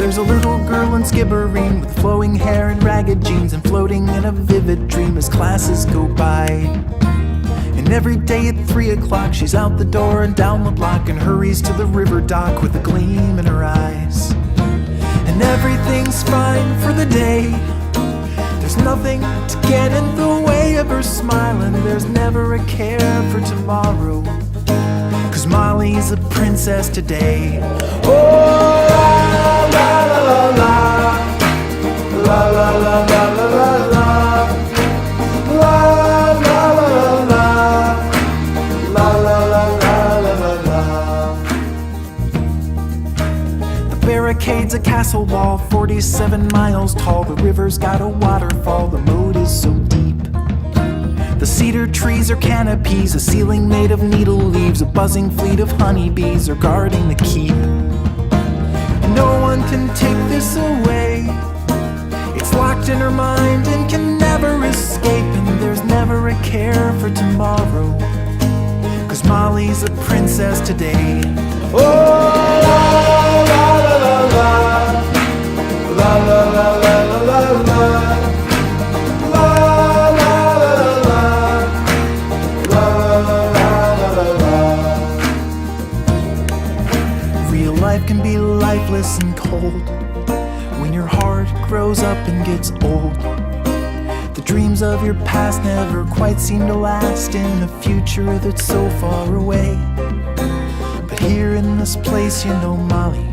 There's a little girl in skibbereen with flowing hair and ragged jeans, and floating in a vivid dream as classes go by. And every day at 3 o'clock she's out the door and down the block, and hurries to the river dock with a gleam in her eyes. And everything's fine for the day, there's nothing to get in the way of her smiling. There's never a care for tomorrow, 'cause Molly's a princess today. Oh, la la la la la la la la la la la la la la la la la. The barricade's a castle wall 47 miles tall. The river's got a waterfall, the moat is so deep. The cedar trees are canopies, a ceiling made of needle leaves. A buzzing fleet of honeybees are guarding the keep. No one can take this away, it's locked in her mind and can never escape. And there's never a care for tomorrow, 'cause Molly's a princess today. Oh, la la la la la la la la la la la. Life can be lifeless and cold when your heart grows up and gets old. The dreams of your past never quite seem to last in a future that's so far away. But here in this place, you know, Molly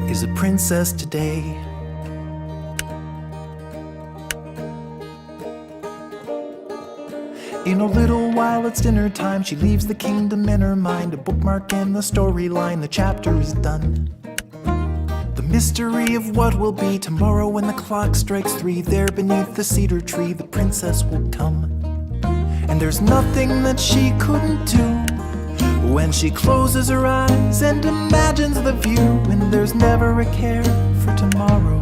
is a princess today. In a little while it's dinner time, she leaves the kingdom in her mind, a bookmark in the storyline, the chapter is done. The mystery of what will be tomorrow when the clock strikes 3, there beneath the cedar tree the princess will come. And there's nothing that she couldn't do when she closes her eyes and imagines the view. And there's never a care for tomorrow,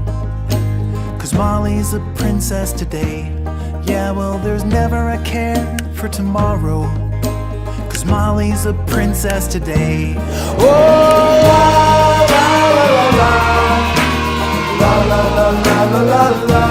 'cause Molly's a princess today. Yeah, well, there's never a care for tomorrow, 'cause Molly's a princess today. Oh, la la la la la la la la la la la.